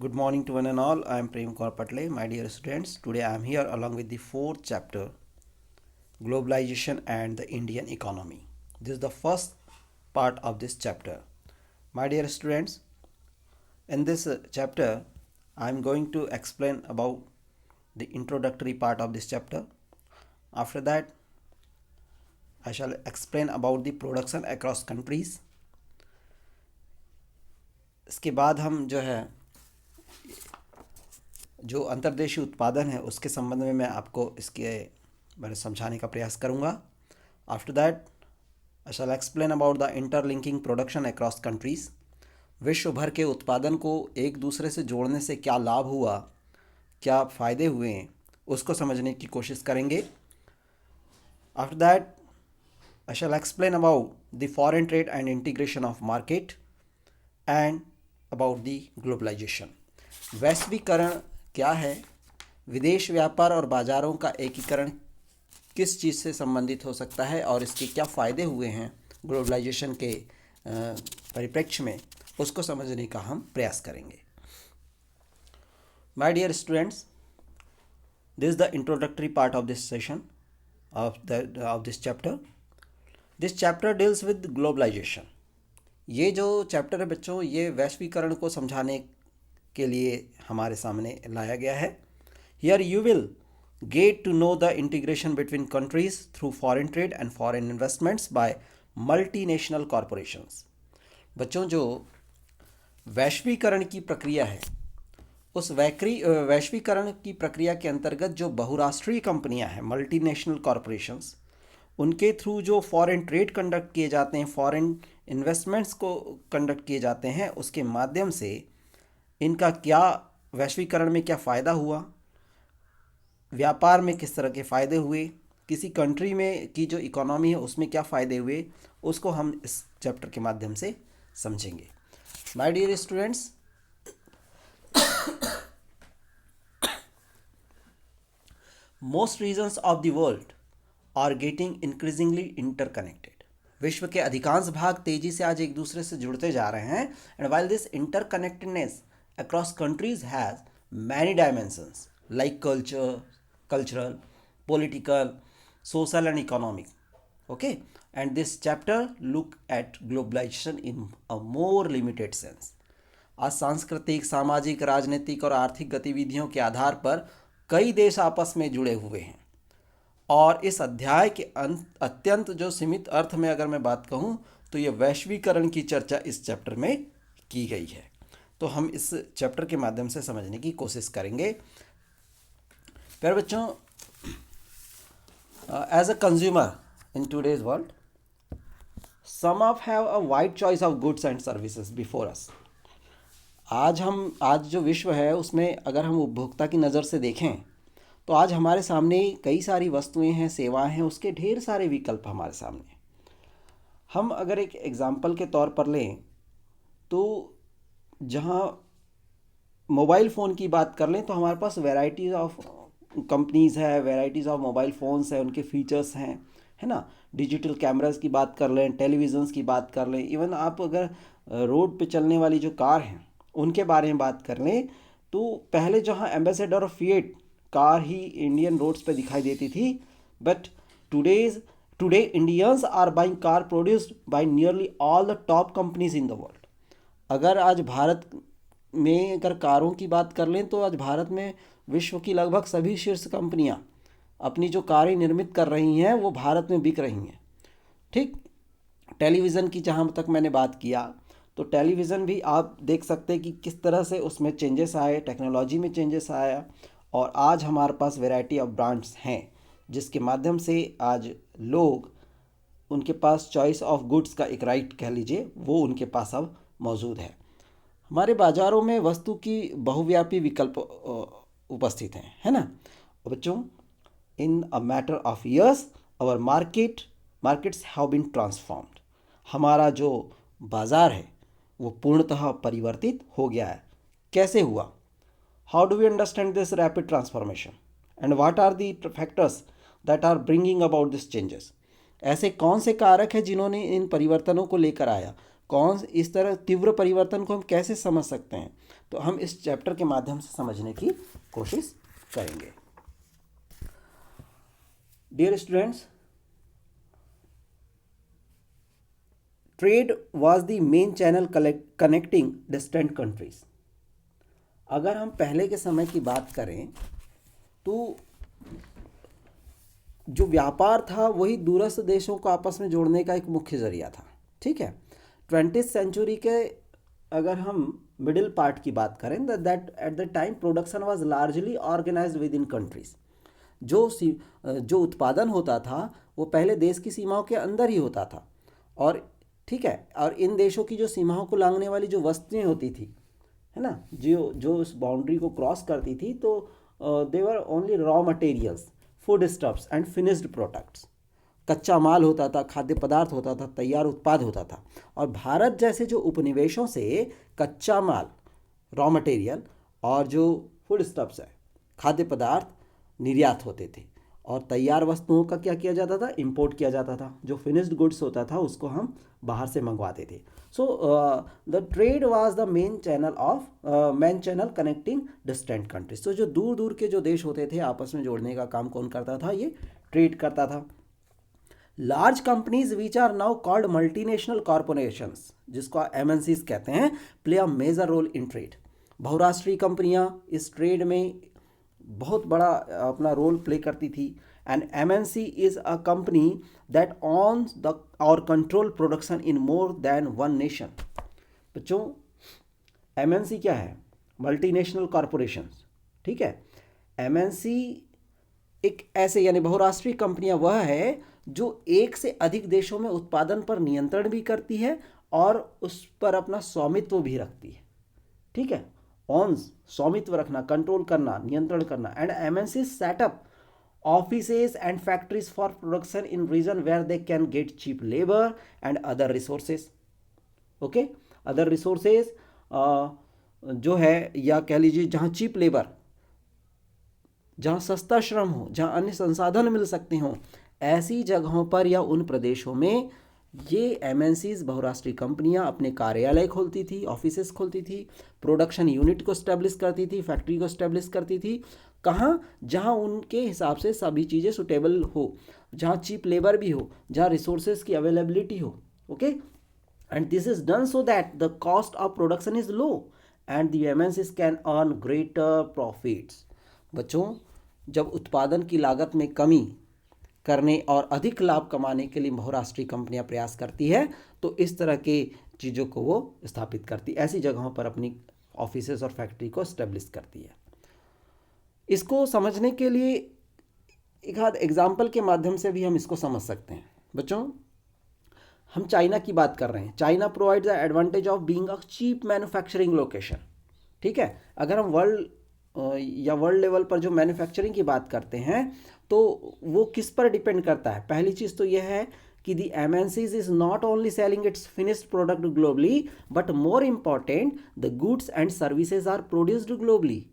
Good morning to one and all. I am Prem Kaur Patle. My dear students, today I am here along with the fourth chapter, Globalization and the Indian Economy. This is the first part of this chapter. My dear students, in this chapter, I am going to explain about the introductory part of this chapter. After that, I shall explain about the production across countries. इसके बाद हम जो अंतर्देशीय उत्पादन है उसके संबंध में मैं आपको इसके बारे में समझाने का प्रयास करूंगा. After that I shall explain about the interlinking production across countries. विश्व भर के उत्पादन को एक दूसरे से जोड़ने से क्या लाभ हुआ, क्या फ़ायदे हुए हैं, उसको समझने की कोशिश करेंगे. After that I shall explain about the foreign trade and integration of market and about the globalisation. वैश्वीकरण क्या है, विदेश व्यापार और बाज़ारों का एकीकरण किस चीज़ से संबंधित हो सकता है और इसके क्या फ़ायदे हुए हैं ग्लोबलाइजेशन के परिप्रेक्ष्य में, उसको समझने का हम प्रयास करेंगे. My dear students, this is the introductory part of this session of this chapter. This chapter deals with globalisation. ये जो चैप्टर है बच्चों, ये वैश्वीकरण को समझाने के लिए हमारे सामने लाया गया है. Here you will get to know the integration between countries through foreign trade and foreign investments by multinational corporations. बच्चों, जो वैश्वीकरण की प्रक्रिया है, उस वैश्वीकरण की प्रक्रिया के अंतर्गत जो बहुराष्ट्रीय कंपनियां हैं, मल्टीनेशनल कॉरपोरेशंस, उनके थ्रू जो फॉरेन ट्रेड कंडक्ट किए जाते हैं, फॉरेन इन्वेस्टमेंट्स को कंडक्ट किए जाते हैं, उसके माध्यम से इनका क्या वैश्वीकरण में क्या फ़ायदा हुआ, व्यापार में किस तरह के फ़ायदे हुए, किसी कंट्री में की जो इकोनॉमी है उसमें क्या फ़ायदे हुए, उसको हम इस चैप्टर के माध्यम से समझेंगे. My dear students, most regions of the world are getting increasingly interconnected. विश्व के अधिकांश भाग तेजी से आज एक दूसरे से जुड़ते जा रहे हैं. And while this interconnectedness across countries has many dimensions like cultural, political, social and economic. Okay, and this chapter look at globalization in a more limited sense. आज सांस्कृतिक, सामाजिक, राजनीतिक और आर्थिक गतिविधियों के आधार पर कई देश आपस में जुड़े हुए हैं. और इस अध्याय के अत्यंत जो सीमित अर्थ में अगर मैं बात कहूँ तो ये वैश्वीकरण की चर्चा इस चैप्टर में की गई है. तो हम इस चैप्टर के माध्यम से समझने की कोशिश करेंगे. प्यारे बच्चों, as a consumer in today's world, some of have a wide choice of goods and services before us. आज जो विश्व है उसमें अगर हम उपभोक्ता की नज़र से देखें तो आज हमारे सामने कई सारी वस्तुएं हैं, सेवाएं हैं, उसके ढेर सारे विकल्प हमारे सामने. हम अगर एक एग्जाम्पल के तौर पर लें तो जहाँ मोबाइल फ़ोन की बात कर लें तो हमारे पास वैराइटीज़ ऑफ कंपनीज़ है, वैराइटीज़ ऑफ मोबाइल फ़ोन्स हैं, उनके फीचर्स हैं, है ना. डिजिटल कैमरास की बात कर लें, टेलीविज़न्स की बात कर लें, इवन आप अगर रोड पे चलने वाली जो कार हैं उनके बारे में बात कर लें तो पहले जहाँ एम्बेसडर और फिएट कार ही इंडियन रोड्स पे दिखाई देती थी, but today Indians are buying car produced by nearly all the top companies in the world. अगर आज भारत में अगर कारों की बात कर लें तो आज भारत में विश्व की लगभग सभी शीर्ष कंपनियां अपनी जो कारें निर्मित कर रही हैं वो भारत में बिक रही हैं. ठीक, टेलीविज़न की जहां तक मैंने बात किया तो टेलीविज़न भी आप देख सकते हैं कि किस तरह से उसमें चेंजेस आए, टेक्नोलॉजी में चेंजेस आया, और आज हमारे पास वैरायटी ऑफ ब्रांड्स हैं जिसके माध्यम से आज लोग, उनके पास चॉइस ऑफ गुड्स का एक राइट कह लीजिए, वो उनके पास अब मौजूद है. हमारे बाज़ारों में वस्तु की बहुव्यापी विकल्प उपस्थित हैं, है ना बच्चों. In a matter of years our markets have been transformed. हमारा जो बाज़ार है वो पूर्णतः परिवर्तित हो गया है. कैसे हुआ? How do we understand this rapid transformation and what are the factors that are bringing about this changes. ऐसे कौन से कारक हैं जिन्होंने इन परिवर्तनों को लेकर आया. कौन इस तरह तीव्र परिवर्तन को हम कैसे समझ सकते हैं, तो हम इस चैप्टर के माध्यम से समझने की कोशिश करेंगे। Dear students, trade was the main channel connecting distant countries. अगर हम पहले के समय की बात करें तो जो व्यापार था वही दूरस्थ देशों को आपस में जोड़ने का एक मुख्य जरिया था। ठीक है, 20th सेंचुरी के अगर हम मिडिल पार्ट की बात करें, that at the time production was largely organised within countries. जो उत्पादन होता था वो पहले देश की सीमाओं के अंदर ही होता था, और ठीक है, और इन देशों की जो सीमाओं को लांघने वाली जो वस्तुएं होती थी, है ना, जो उस बाउंड्री को क्रॉस करती थी, तो they were only raw materials, food stuffs and finished products. कच्चा माल होता था, खाद्य पदार्थ होता था, तैयार उत्पाद होता था। और भारत जैसे जो उपनिवेशों से कच्चा माल, रॉ मटेरियल, और जो फूड स्टफ्स है, खाद्य पदार्थ, निर्यात होते थे, और तैयार वस्तुओं का क्या किया जाता था, इंपोर्ट किया जाता था। जो फिनिश्ड गुड्स होता था उसको हम बाहर से मंगवाते थे। So the trade was the main channel connecting distant countries. तो जो दूर दूर के जो देश होते थे आपस में जोड़ने का काम कौन करता था, ये ट्रेड करता था। Large companies which are now called multinational corporations, जिसको एमएनसीज कहते हैं, play a major role in trade. बहुराष्ट्रीय कंपनियां इस ट्रेड में बहुत बड़ा अपना रोल प्ले करती थी। And MNC is a company that owns the or control production in more than one nation. बच्चों, एमएनसी क्या है? Multinational corporations. ठीक है, एमएनसी एक ऐसे यानी बहुराष्ट्रीय कंपनियां वह है जो एक से अधिक देशों में उत्पादन पर नियंत्रण भी करती है और उस पर अपना स्वामित्व भी रखती है। ठीक है, ऑन्स स्वामित्व रखना, कंट्रोल करना, नियंत्रण करना। And MNC setup offices and factories for production in region where they can get cheap labor and other resources. okay, other resources जो है, या कह लीजिए जहाँ चीप लेबर, जहाँ सस्ता श्रम हो, जहाँ अन्य संसाधन मिल सकते हों, ऐसी जगहों पर या उन प्रदेशों में ये एमएनसीज, बहुराष्ट्रीय कंपनियां अपने कार्यालय खोलती थी, ऑफिसेस खोलती थी, प्रोडक्शन यूनिट को स्टैब्लिश करती थी, फैक्ट्री को स्टैब्लिश करती थी। कहाँ? जहाँ उनके हिसाब से सभी चीज़ें सुटेबल हो, जहाँ चीप लेबर भी हो, जहाँ रिसोर्सेज की अवेलेबिलिटी हो। Okay, and this is done so that the cost of production is low and the MNCs can earn greater profits. बच्चों, जब उत्पादन की लागत में कमी करने और अधिक लाभ कमाने के लिए बहुराष्ट्रीय कंपनियां प्रयास करती है, तो इस तरह के चीज़ों को वो स्थापित करती, ऐसी जगहों पर अपनी ऑफिसेस और फैक्ट्री को एस्टेब्लिश करती है। इसको समझने के लिए एक आध एग्जाम्पल के माध्यम से भी हम इसको समझ सकते हैं। बच्चों, हम चाइना की बात कर रहे हैं। China provides the advantage of being a cheap manufacturing location. ठीक है, अगर हम वर्ल्ड लेवल पर जो मैन्युफैक्चरिंग की बात करते हैं तो वो किस पर डिपेंड करता है? पहली चीज़ तो यह है कि the MNCs is not only selling its finished product globally but more important the goods and services are produced globally.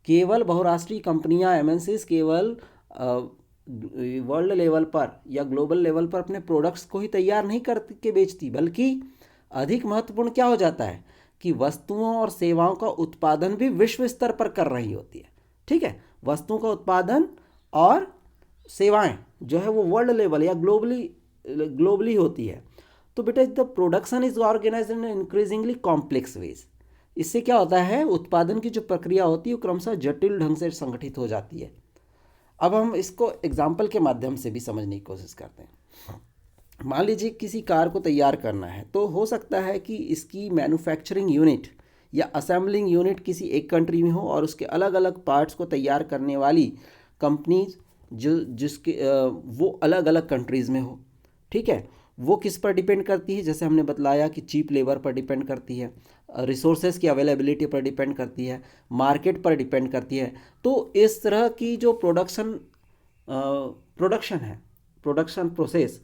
केवल बहुराष्ट्रीय कंपनियां, एमएनसीज केवल वर्ल्ड लेवल पर या ग्लोबल लेवल पर अपने प्रोडक्ट्स को ही तैयार नहीं करके बेचती, बल्कि अधिक महत्वपूर्ण क्या हो जाता है कि वस्तुओं और सेवाओं का उत्पादन भी विश्व स्तर पर कर रही होती है। ठीक है, वस्तुओं का उत्पादन और सेवाएं जो है वो वर्ल्ड लेवल या ग्लोबली होती है। तो बेटा, the production is organised in increasingly complex ways. इससे क्या होता है, उत्पादन की जो प्रक्रिया होती है वो क्रमशः जटिल ढंग से संगठित हो जाती है। अब हम इसको एग्जाम्पल के माध्यम से भी समझने की कोशिश करते हैं। मान लीजिए किसी कार को तैयार करना है, तो हो सकता है कि इसकी मैन्युफैक्चरिंग यूनिट या असेंबलिंग यूनिट किसी एक कंट्री में हो और उसके अलग अलग पार्ट्स को तैयार करने वाली कंपनीज जिसके वो अलग अलग कंट्रीज़ में हो। ठीक है, वो किस पर डिपेंड करती है? जैसे हमने बतलाया कि चीप लेबर पर डिपेंड करती है, रिसोर्सेज की अवेलेबिलिटी पर डिपेंड करती है, मार्केट पर डिपेंड करती है। तो इस तरह की जो प्रोडक्शन है, production process,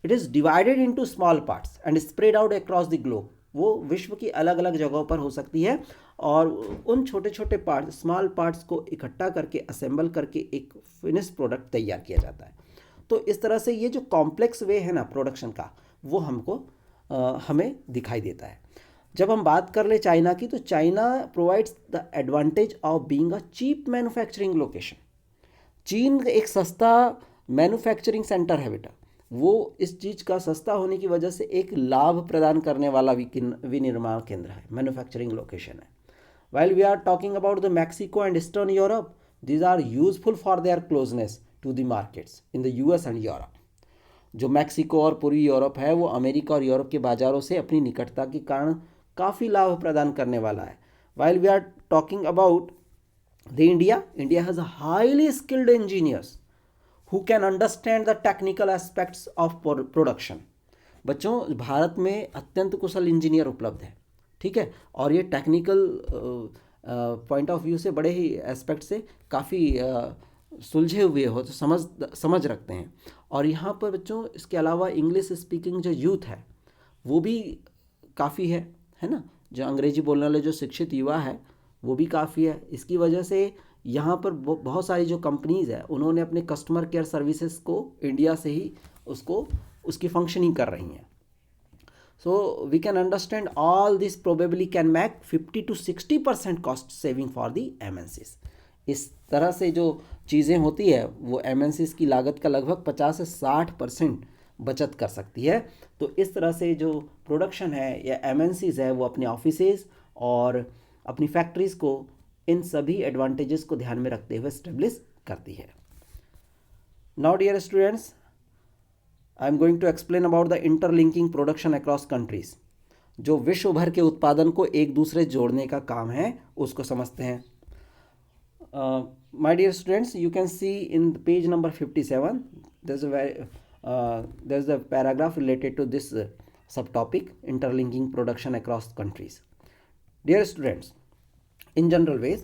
it is divided into small parts and spread out across the globe. वो विश्व की अलग अलग जगहों पर हो सकती है और उन छोटे छोटे पार्ट्स, स्मॉल पार्ट्स को इकट्ठा करके, असेंबल करके एक फिनिश प्रोडक्ट तैयार किया जाता है। तो इस तरह से ये जो कॉम्प्लेक्स वे है ना प्रोडक्शन का, वो हमको हमें दिखाई देता है। जब हम बात कर ले चाइना की, तो China provides the advantage of being a cheap manufacturing location. चीन एक सस्ता मैन्युफैक्चरिंग सेंटर है बेटा, वो इस चीज़ का सस्ता होने की वजह से एक लाभ प्रदान करने वाला विनिर्माण केंद्र है, मैन्युफैक्चरिंग लोकेशन है। While we are talking about the Mexico and eastern Europe, these are useful for their closeness to the markets in the US and Europe. जो मैक्सिको और पूर्वी यूरोप है वो अमेरिका और यूरोप के बाज़ारों से अपनी निकटता के कारण काफ़ी लाभ प्रदान करने वाला है। While we are talking about the India has highly skilled engineers who can understand the technical aspects of production। बच्चों, भारत में अत्यंत कुशल इंजीनियर उपलब्ध है, ठीक है, और ये टेक्निकल पॉइंट ऑफ व्यू से बड़े ही एस्पेक्ट से काफ़ी सुलझे हुए हो, तो समझ रखते हैं। और यहाँ पर बच्चों इसके अलावा इंग्लिश स्पीकिंग जो यूथ है वो भी काफ़ी है ना, जो अंग्रेजी बोलने वाले जो शिक्षित युवा है वो भी काफ़ी है। इसकी वजह से यहाँ पर बहुत सारी जो कंपनीज़ है उन्होंने अपने कस्टमर केयर सर्विसेज को इंडिया से ही उसकी फंक्शनिंग कर रही हैं। So we can understand all this probably can make 50 to 60% cost saving for the MNCs। इस तरह से जो चीज़ें होती है वो MNCs की लागत का लगभग 50 से 60% बचत कर सकती है। तो इस तरह से जो प्रोडक्शन है या MNCs है वो अपने ऑफिसेज और अपनी फैक्ट्रीज़ को इन सभी एडवांटेजेस को ध्यान में रखते हुए स्टेब्लिश करती है। Now dear students, I am going to explain about the interlinking production across countries. जो विश्व भर के उत्पादन को एक दूसरे जोड़ने का काम है उसको समझते हैं। My dear students, you can see in page number 57 there is a paragraph related to this subtopic, interlinking production across countries. Dear students, in general ways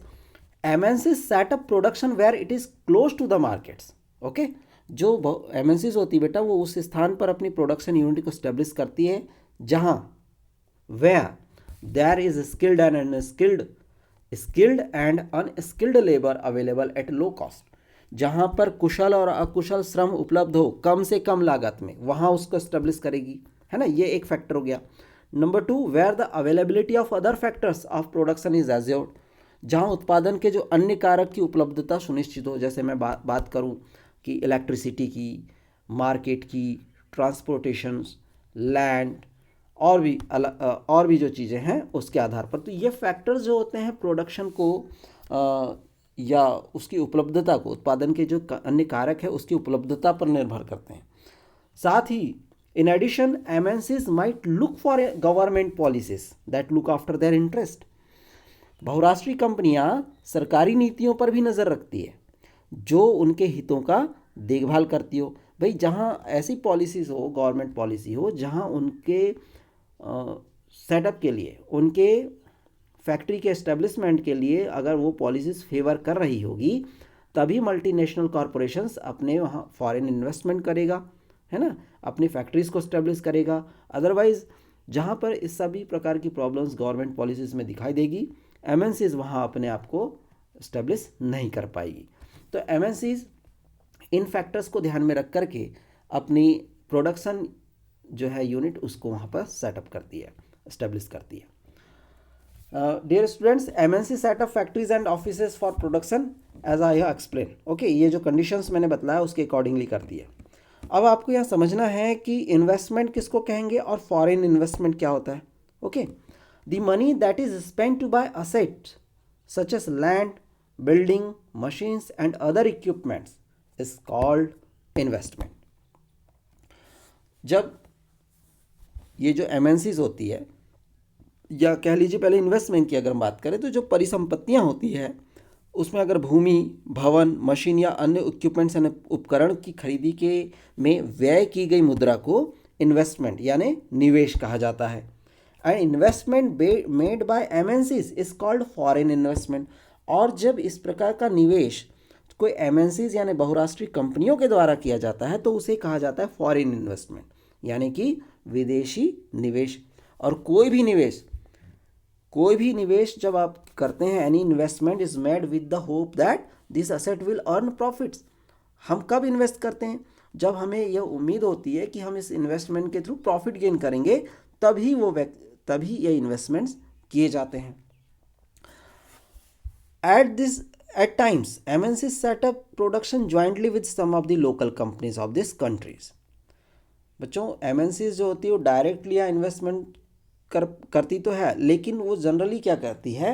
MNCs set up production where it is close to the markets। okay? जो MNCs होती बेटा वो उस स्थान पर अपनी production unit को establish करती है जहाँ where there is skilled and unskilled labor available at low cost। जहाँ पर कुशल और अकुशल श्रम उपलब्ध हो कम से कम लागत में, वहाँ उसको स्टेब्लिश करेगी, है ना। ये एक फैक्टर हो गया। Number 2, where the availability of other factors of production is assured. जहाँ उत्पादन के जो अन्य कारक की उपलब्धता सुनिश्चित हो, जैसे मैं बात करूँ कि इलेक्ट्रिसिटी की, मार्केट की, ट्रांसपोर्टेशन, लैंड और भी जो चीज़ें हैं उसके आधार पर। तो ये फैक्टर्स जो होते हैं प्रोडक्शन को या उसकी उपलब्धता को, उत्पादन के जो अन्य कारक है उसकी उपलब्धता पर निर्भर करते हैं। साथ ही in addition MNCs might look for government policies that look after their interest। बहुराष्ट्रीय कंपनियां सरकारी नीतियों पर भी नज़र रखती है जो उनके हितों का देखभाल करती हो। भाई जहां ऐसी पॉलिसीज़ हो, गवर्नमेंट पॉलिसी हो जहां उनके सेटअप के लिए, उनके फैक्ट्री के एस्टेब्लिशमेंट के लिए अगर वो पॉलिसीज़ फेवर कर रही होगी, तभी मल्टीनेशनल कॉरपोरेशंस अपने वहाँ फॉरेन इन्वेस्टमेंट करेगा, है ना, अपनी फैक्ट्रीज़ को स्टेब्लिश करेगा। अदरवाइज़ जहाँ पर इस सभी प्रकार की प्रॉब्लम्स गवर्नमेंट पॉलिसीज़ में दिखाई देगी, MNCs वहाँ अपने आप को स्टेब्लिश नहीं कर पाएगी। तो MNCs इन फैक्टर्स को ध्यान में रख करके अपनी प्रोडक्शन जो है यूनिट उसको वहाँ पर सेटअप करती है, स्टेब्लिश करती है। Dear students, MNC setup factories and offices for production as I have explain. Okay, ये जो कंडीशंस मैंने बताया उसके अकॉर्डिंगली करती है। अब आपको यहाँ समझना है कि इन्वेस्टमेंट किसको कहेंगे और फॉरेन इन्वेस्टमेंट क्या होता है। Okay, the money that is spent to buy assets such as land, building, machines and other equipments is called investment. जब ये जो MNCs होती है, या कह लीजिए पहले इन्वेस्टमेंट की अगर हम बात करें, तो जो परिसंपत्तियां होती है उसमें अगर भूमि, भवन, मशीन या अन्य इक्विपमेंट्स यानी उपकरण की खरीदी के में व्यय की गई मुद्रा को इन्वेस्टमेंट यानी निवेश कहा जाता है। And investment made by MNCs is called foreign investment. और जब इस प्रकार का निवेश कोई MNCs यानी बहुराष्ट्रीय कंपनियों के द्वारा किया जाता है तो उसे कहा जाता है फॉरेन इन्वेस्टमेंट, यानी कि विदेशी निवेश। और कोई भी निवेश जब आप करते हैं, any investment is made with the hope that this asset will earn profits. हम कब इन्वेस्ट करते हैं? जब हमें यह उम्मीद होती है कि हम इस इन्वेस्टमेंट के थ्रू प्रॉफिट गेन करेंगे, तभी ये इन्वेस्टमेंट्स किए जाते हैं। At times, MNCs set up production jointly with some of the local companies of these countries. बच्चों, MNCs जो होती है वो डायरेक्टली या इन्वेस्टमेंट करती तो है, लेकिन वो जनरली क्या करती है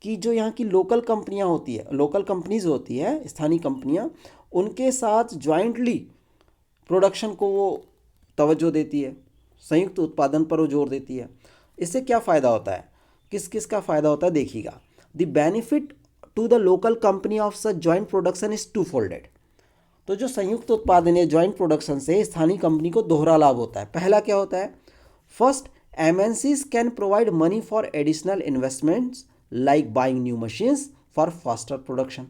कि जो यहाँ की लोकल कंपनियाँ होती है, लोकल कंपनीज होती है, स्थानीय कंपनियाँ, उनके साथ ज्वाइंटली प्रोडक्शन को वो तवज्जो देती है, संयुक्त उत्पादन पर वो जोर देती है। इससे क्या फ़ायदा होता है, किस किस का फ़ायदा होता है, देखिएगा। The benefit to the local company of such joint production is two folded. तो जो संयुक्त उत्पादन है जॉइंट प्रोडक्शन से स्थानीय कंपनी को दोहरा लाभ होता है। पहला क्या होता है, first, MNCs can provide money for additional investments like buying new machines for faster production.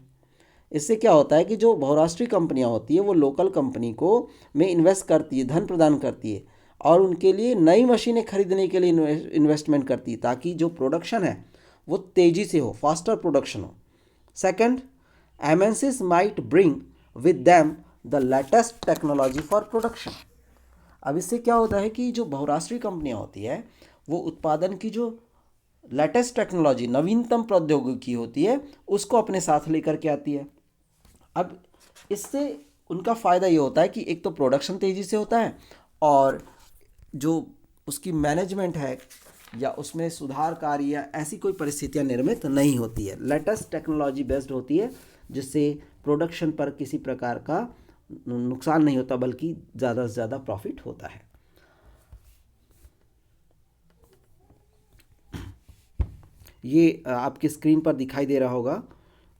इससे क्या होता है कि जो बहुराष्ट्रीय कंपनियां होती है वो लोकल कंपनी को में इन्वेस्ट करती है, धन प्रदान करती है और उनके लिए नई मशीनें खरीदने के लिए इन्वेस्टमेंट करती है, ताकि जो प्रोडक्शन है वो तेज़ी से हो, फास्टर प्रोडक्शन हो। Second, MNCs might bring with them the latest technology for production. अब इससे क्या होता है कि जो बहुराष्ट्रीय कंपनियां होती है वो उत्पादन की जो लेटेस्ट टेक्नोलॉजी, नवीनतम प्रौद्योगिकी होती है, उसको अपने साथ लेकर के आती है। अब इससे उनका फ़ायदा ये होता है कि एक तो प्रोडक्शन तेज़ी से होता है और जो उसकी मैनेजमेंट है या उसमें सुधार कार्य या ऐसी कोई परिस्थितियां निर्मित नहीं होती है, लेटेस्ट टेक्नोलॉजी बेस्ड होती है, जिससे प्रोडक्शन पर किसी प्रकार का नुकसान नहीं होता बल्कि ज़्यादा से ज़्यादा प्रॉफिट होता है। ये आपकी स्क्रीन पर दिखाई दे रहा होगा,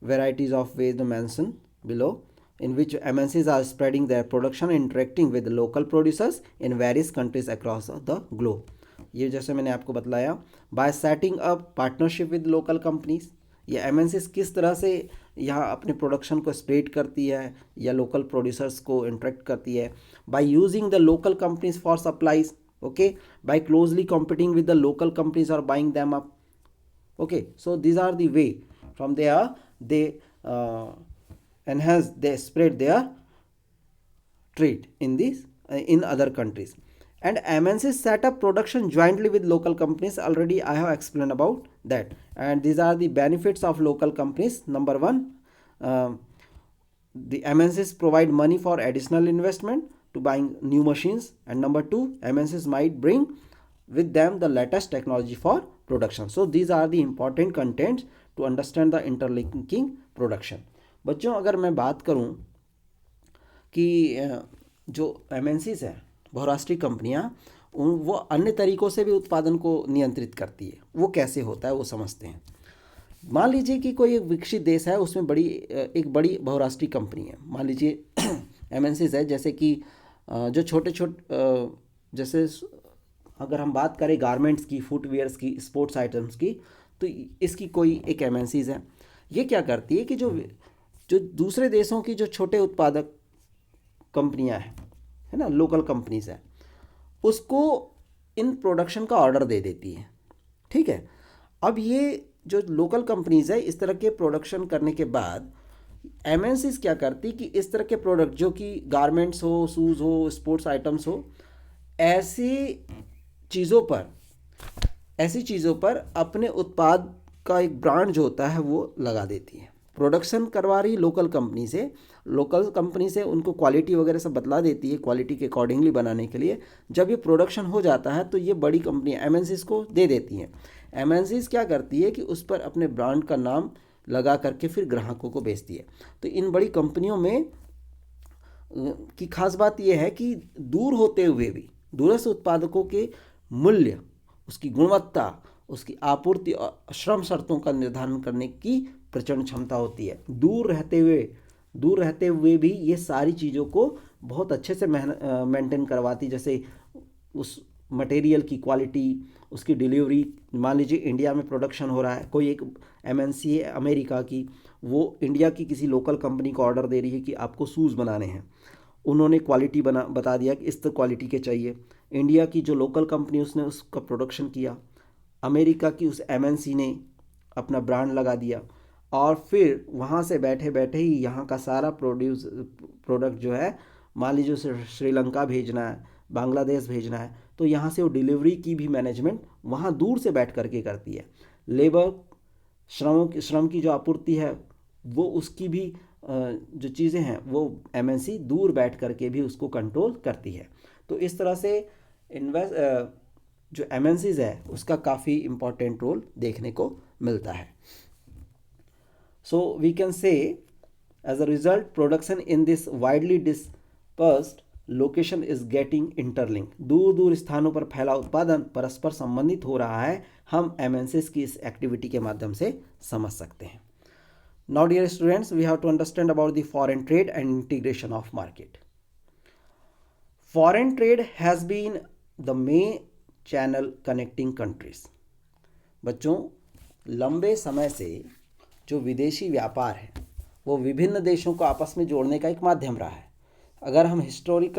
varieties of ways mention below in which MNCs are spreading their production and interacting with local producers in various countries across the globe. ये जैसे मैंने आपको बतलाया, by setting up partnership with local companies, ये MNCs किस तरह से यहाँ अपने प्रोडक्शन को स्प्रेड करती है या लोकल प्रोड्यूसर्स को इंटरेक्ट करती है, by using the local companies for supplies, okay, by closely competing with the local companies or buying them up, okay. So these are the way from there they enhance, they spread their trade in these in other countries. And MNCs set up production jointly with local companies. Already I have explained about that, and these are the benefits of local companies. Number one, the MNCs provide money for additional investment to buying new machines, and number two, MNCs might bring with them the latest technology for production. So these are the important contents to understand the interlinking production. बच्चों, अगर मैं बात करूं कि जो MNCs है, बहुराष्ट्रीय कंपनियां, वो अन्य तरीकों से भी उत्पादन को नियंत्रित करती है। वो कैसे होता है वो समझते हैं। मान लीजिए कि कोई एक विकसित देश है, उसमें एक बड़ी बहुराष्ट्रीय कंपनी है, मान लीजिए MNCs है, जैसे कि जो छोटे जैसे अगर हम बात करें गारमेंट्स की, फुटवेयर्स की, स्पोर्ट्स आइटम्स की, तो इसकी कोई एक MNCs है। ये क्या करती है कि जो दूसरे देशों की जो छोटे उत्पादक कंपनियां हैं, है ना, लोकल कंपनीज हैं, उसको इन प्रोडक्शन का ऑर्डर दे देती है। ठीक है। अब ये जो लोकल कंपनीज है, इस तरह के प्रोडक्शन करने के बाद MNCs क्या करती कि इस तरह के प्रोडक्ट जो कि गारमेंट्स हो, शूज़ हो, स्पोर्ट्स आइटम्स हो, ऐसी चीज़ों पर अपने उत्पाद का एक ब्रांड जो होता है वो लगा देती है। प्रोडक्शन करवा रही लोकल कंपनी से उनको क्वालिटी वगैरह सब बतला देती है, क्वालिटी के अकॉर्डिंगली बनाने के लिए। जब ये प्रोडक्शन हो जाता है तो ये बड़ी कंपनी MNCs को दे देती हैं। MNCs क्या करती है कि उस पर अपने ब्रांड का नाम लगा करके फिर ग्राहकों को बेचती है। तो इन बड़ी कंपनियों में की खास बात यह है कि दूर होते हुए भी दूरस्थ उत्पादकों के मूल्य, उसकी गुणवत्ता, उसकी आपूर्ति और श्रम शर्तों का निर्धारण करने की प्रचंड क्षमता होती है। दूर रहते हुए भी ये सारी चीज़ों को बहुत अच्छे से मेंटेन करवाती, जैसे उस मटेरियल की क्वालिटी, उसकी डिलीवरी। मान लीजिए इंडिया में प्रोडक्शन हो रहा है, कोई एक MNC है अमेरिका की, वो इंडिया की किसी लोकल कंपनी को ऑर्डर दे रही है कि आपको शूज़ बनाने हैं। उन्होंने क्वालिटी बता दिया कि इस तरह क्वालिटी के चाहिए। इंडिया की जो लोकल कंपनी, उसने उसका प्रोडक्शन किया, अमेरिका की उस MNC ने अपना ब्रांड लगा दिया, और फिर वहाँ से बैठे बैठे ही यहाँ का सारा प्रोडक्ट जो है, मान लीजिए उसे श्रीलंका भेजना है, बांग्लादेश भेजना है, तो यहाँ से वो डिलीवरी की भी मैनेजमेंट वहाँ दूर से बैठ करके करती है। लेबर श्रम की जो आपूर्ति है वो उसकी भी जो चीज़ें हैं वो एमएनसी दूर बैठ करके भी उसको कंट्रोल करती है। तो इस तरह से जो एमएनसीज है उसका काफ़ी इम्पोर्टेंट रोल देखने को मिलता है। So we can say as a result production in this widely dispersed location is getting interlink. दूर दूर स्थानों पर फैला उत्पादन परस्पर संबंधित हो रहा है, हम एमएनसीज की इस एक्टिविटी के माध्यम से समझ सकते हैं। Now dear students, we have to understand about the foreign trade and integration of market. Foreign trade has been the main channel connecting countries. बच्चों, लंबे समय से जो विदेशी व्यापार है वो विभिन्न देशों को आपस में जोड़ने का एक माध्यम रहा है। अगर हम हिस्ट्री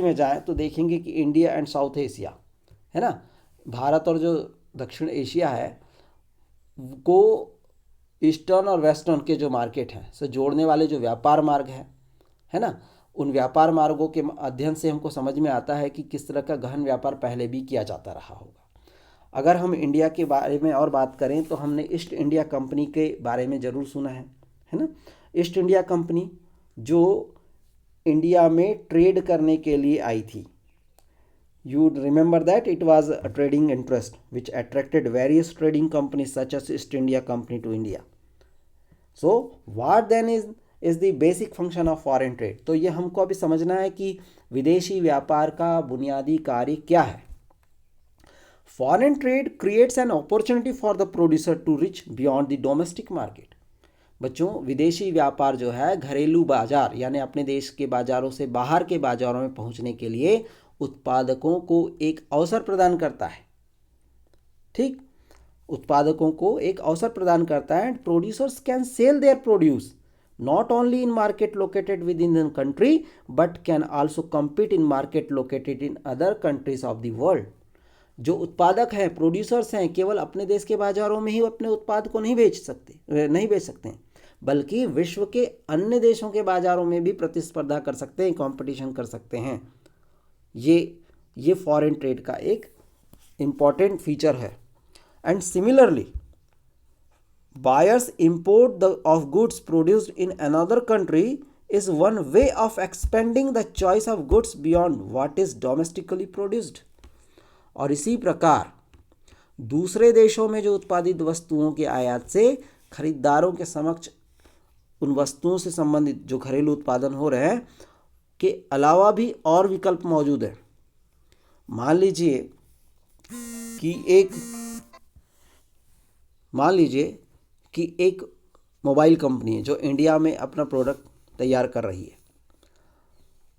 में जाएं तो देखेंगे कि इंडिया एंड साउथ एशिया है ना, भारत और जो दक्षिण एशिया है को ईस्टर्न और वेस्टर्न के जो मार्केट हैं से जोड़ने वाले जो व्यापार मार्ग है ना, उन व्यापार मार्गों के अध्ययन से हमको समझ में आता है कि किस तरह का गहन व्यापार पहले भी किया जाता रहा होगा। अगर हम इंडिया के बारे में और बात करें तो हमने ईस्ट इंडिया कंपनी के बारे में ज़रूर सुना है ना। ईस्ट इंडिया कंपनी जो इंडिया में ट्रेड करने के लिए आई थी, you remember that it was a trading interest which attracted various trading companies such as East India Company to India. So what then is the basic function of foreign trade? तो ये हमको अभी समझना है कि विदेशी व्यापार का बुनियादी कार्य क्या है। Foreign trade creates an opportunity for the producer to reach beyond the domestic market. बच्चों, विदेशी व्यापार जो है घरेलू बाजार यानी अपने देश के बाजारों से बाहर के बाजारों में पहुंचने के लिए उत्पादकों को एक अवसर प्रदान करता है। ठीक, उत्पादकों को एक अवसर प्रदान करता है। Producers can sell their produce not only in market located with in the country but can also compete in market located in other countries of the world. जो उत्पादक हैं, प्रोड्यूसर्स हैं, केवल अपने देश के बाजारों में ही अपने उत्पाद को नहीं बेच सकते हैं, बल्कि विश्व के अन्य देशों के बाजारों में भी प्रतिस्पर्धा कर सकते हैं, कंपटीशन कर सकते हैं। ये फॉरेन ट्रेड का एक इम्पॉर्टेंट फीचर है। And similarly buyers import of goods produced in another country is one way of expanding the choice of goods beyond what is domestically produced. और इसी प्रकार दूसरे देशों में जो उत्पादित वस्तुओं के आयात से खरीदारों के समक्ष उन वस्तुओं से संबंधित जो घरेलू उत्पादन हो रहे हैं के अलावा भी और विकल्प मौजूद है। मान लीजिए कि एक मोबाइल कंपनी है जो इंडिया में अपना प्रोडक्ट तैयार कर रही है।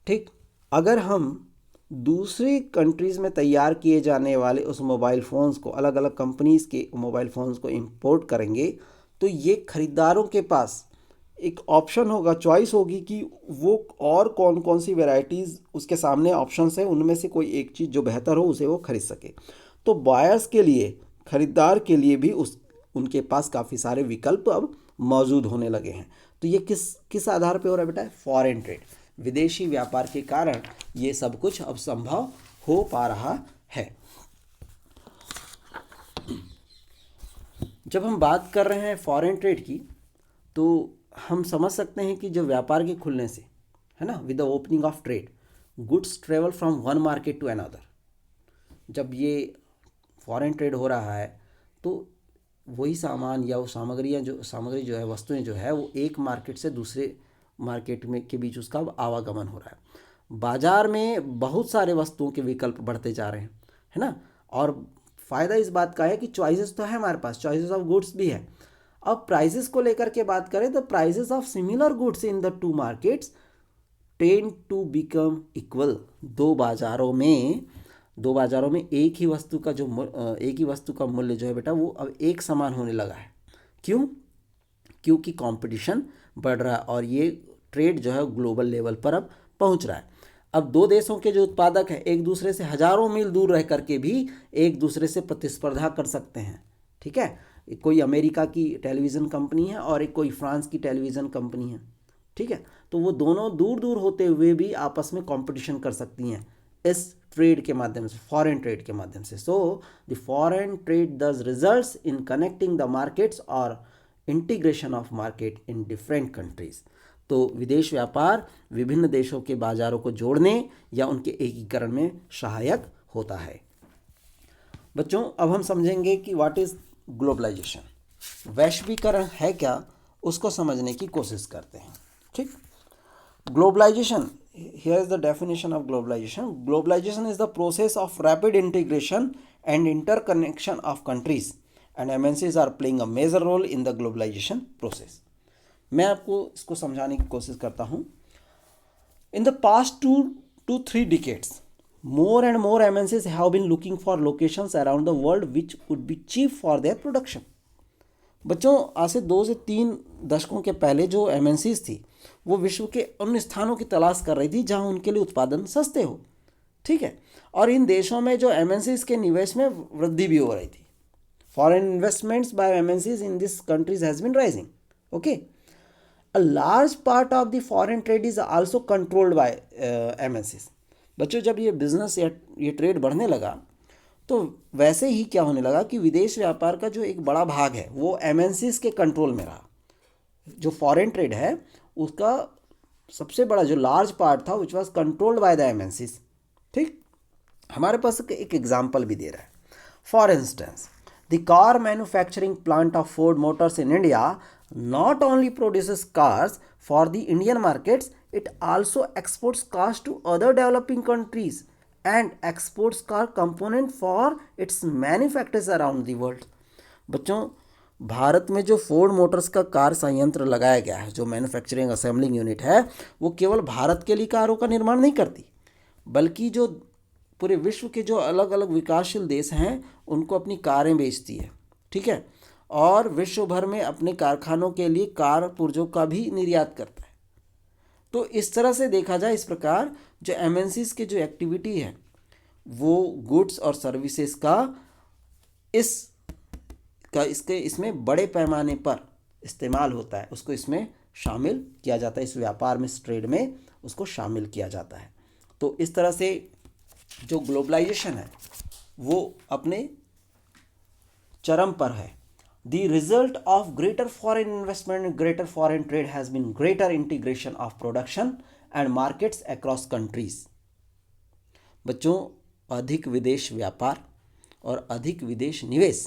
ठीक, अगर हम दूसरी कंट्रीज़ में तैयार किए जाने वाले उस मोबाइल फ़ोन्स को, अलग अलग कंपनीज़ के मोबाइल फ़ोन्स को इंपोर्ट करेंगे तो ये खरीदारों के पास एक ऑप्शन होगा, चॉइस होगी कि वो और कौन कौन सी वैरायटीज़ उसके सामने ऑप्शंस हैं, उनमें से कोई एक चीज़ जो बेहतर हो उसे वो खरीद सके। तो बायर्स के लिए, खरीदार के लिए भी उनके पास काफ़ी सारे विकल्प अब मौजूद होने लगे हैं। तो ये किस आधार पे हो रहा है बेटा? फॉरेन ट्रेड, विदेशी व्यापार के कारण ये सब कुछ अब संभव हो पा रहा है। जब हम बात कर रहे हैं फॉरेन ट्रेड की तो हम समझ सकते हैं कि जो व्यापार के खुलने से, है ना, with the opening of trade goods travel from one market to another. जब ये फॉरेन ट्रेड हो रहा है तो वही सामान या वो सामग्री जो है, वस्तुएं जो है वो एक मार्केट से दूसरे मार्केट में के बीच उसका आवागमन हो रहा है। बाजार में बहुत सारे वस्तुओं के विकल्प बढ़ते जा रहे हैं, है ना। और फ़ायदा इस बात का है कि चॉइसेस तो है हमारे पास, चॉइसेस ऑफ गुड्स भी है। अब प्राइसेस को लेकर के बात करें तो prices of similar goods in the two markets tend to become equal. दो बाजारों में एक ही वस्तु का मूल्य जो है बेटा वो अब एक समान होने लगा है। क्यों? क्योंकि कंपटीशन बढ़ रहा है और ये ट्रेड जो है ग्लोबल लेवल पर अब पहुंच रहा है। अब दो देशों के जो उत्पादक हैं एक दूसरे से हजारों मील दूर रह करके भी एक दूसरे से प्रतिस्पर्धा कर सकते हैं। ठीक है, कोई अमेरिका की टेलीविज़न कंपनी है और एक कोई फ्रांस की टेलीविज़न कंपनी है। ठीक है। तो वो दोनों दूर दूर होते हुए भी आपस में कंपटीशन कर सकती हैं इस ट्रेड के माध्यम से, फॉरेन ट्रेड के माध्यम से। So the foreign trade thus results in connecting the markets और integration of market in different countries. तो विदेश व्यापार विभिन्न देशों के बाजारों को जोड़ने या उनके एकीकरण में सहायक होता है। बच्चों, अब हम समझेंगे कि व्हाट इज ग्लोबलाइजेशन। वैश्वीकरण है क्या, उसको समझने की कोशिश करते हैं। ठीक। Globalisation, here is the definition of globalisation. Globalisation is the process of rapid integration and interconnection of countries and MNCs are playing a major role in the globalisation process. मैं आपको इसको समझाने की कोशिश करता हूँ। In the past 2 to 3 decades, more and more MNCs have been looking for locations around the world which would be cheap for their production. बच्चों, आज से 2 से 3 दशकों के पहले जो MNCs थी वो विश्व के उन स्थानों की तलाश कर रही थी जहां उनके लिए उत्पादन सस्ते हो। ठीक है। और इन देशों में जो MNCs के निवेश में वृद्धि भी हो रही थी। Foreign investments by MNCs in this countries has been rising. Okay. A large part of the foreign trade is also controlled by MNCs. बच्चों, जब ये बिजनेस या ये ट्रेड बढ़ने लगा तो वैसे ही क्या होने लगा कि विदेश व्यापार का जो एक बड़ा भाग है वो MNCs के कंट्रोल में रहा। जो फॉरेन ट्रेड है उसका सबसे बड़ा जो लार्ज पार्ट था which was controlled by the MNCs। ठीक। हमारे पास एक एग्जाम्पल भी दे रहा है। For instance, the car manufacturing plant of Ford Motors in India not only produces cars for the Indian markets, it also exports cars to other developing countries and exports car component for its manufacturers around the world. बच्चों, भारत में जो Ford Motors का car संयंत्र लगाया गया है, जो manufacturing assembling unit है, वो केवल भारत के लिए कारों का निर्माण नहीं करती, बल्कि जो पूरे विश्व के जो अलग अलग विकासशील देश हैं उनको अपनी कारें बेचती है। ठीक है। और विश्व भर में अपने कारखानों के लिए कार पुर्जों का भी निर्यात करता है। तो इस तरह से देखा जाए, इस प्रकार जो MNCs के जो एक्टिविटी है वो गुड्स और सर्विसेज का इसमें बड़े पैमाने पर इस्तेमाल होता है, उसको इसमें शामिल किया जाता है, इस व्यापार में, इस ट्रेड में उसको शामिल किया जाता है। तो इस तरह से जो ग्लोबलाइजेशन है वो अपने चरम पर है। The result of greater foreign investment and greater foreign trade has been greater integration of production and markets across countries. बच्चों, अधिक विदेश व्यापार और अधिक विदेश निवेश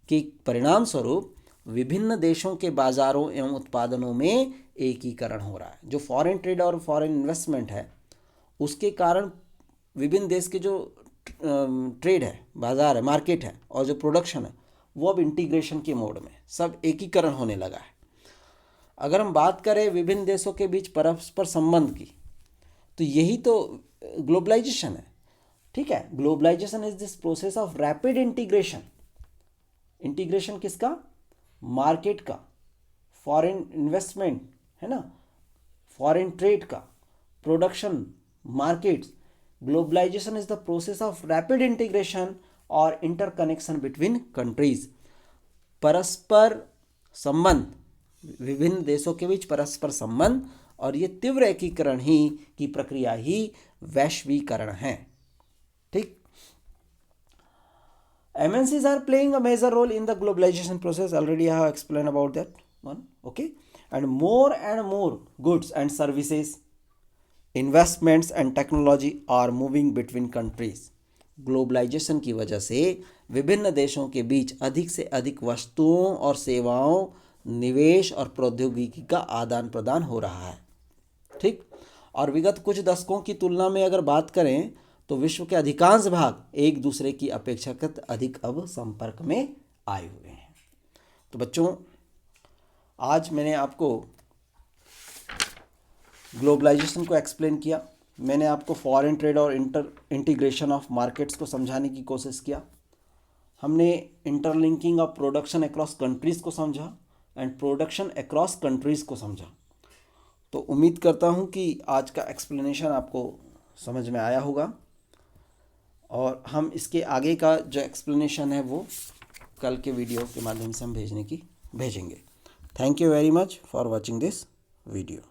के परिणाम स्वरूप विभिन्न देशों के बाजारों एवं उत्पादनों में एकीकरण हो रहा है। जो फॉरेन ट्रेड और फॉरेन इन्वेस्टमेंट है उसके कारण विभिन्न देश के जो ट्रेड है, बाजार है, मार्केट है, और जो प्रोडक्शन है वो अब इंटीग्रेशन के मोड में, सब एकीकरण होने लगा है। अगर हम बात करें विभिन्न देशों के बीच परस्पर संबंध की, तो यही तो ग्लोबलाइजेशन है। ठीक है। Globalisation is this process of rapid integration. Integration किसका? मार्केट का, फॉरेन इन्वेस्टमेंट है ना, फॉरेन ट्रेड का, production, markets. Globalisation is the process of rapid integration और इंटरकनेक्शन बिटवीन कंट्रीज। परस्पर संबंध, विभिन्न देशों के बीच परस्पर संबंध और ये तीव्र एकीकरण ही की प्रक्रिया ही वैश्वीकरण है। ठीक। MNCs are playing a major role in the globalization process. Already I have explained about that one. Okay. And more goods and services, investments and technology are moving between countries. Globalisation की वजह से विभिन्न देशों के बीच अधिक से अधिक वस्तुओं और सेवाओं, निवेश और प्रौद्योगिकी का आदान प्रदान हो रहा है। ठीक। और विगत कुछ दशकों की तुलना में अगर बात करें तो विश्व के अधिकांश भाग एक दूसरे की अपेक्षाकृत अधिक अब संपर्क में आए हुए हैं। तो बच्चों, आज मैंने आपको ग्लोबलाइजेशन को एक्सप्लेन किया। मैंने आपको फॉरेन ट्रेड और इंटीग्रेशन ऑफ मार्केट्स को समझाने की कोशिश किया। हमने interlinking of production across countries को समझा एंड प्रोडक्शन अक्रॉस कंट्रीज़ को समझा। तो उम्मीद करता हूँ कि आज का एक्सप्लेनेशन आपको समझ में आया होगा और हम इसके आगे का जो एक्सप्लेनेशन है वो कल के वीडियो के माध्यम से हम भेजेंगे। Thank you very much for watching this video.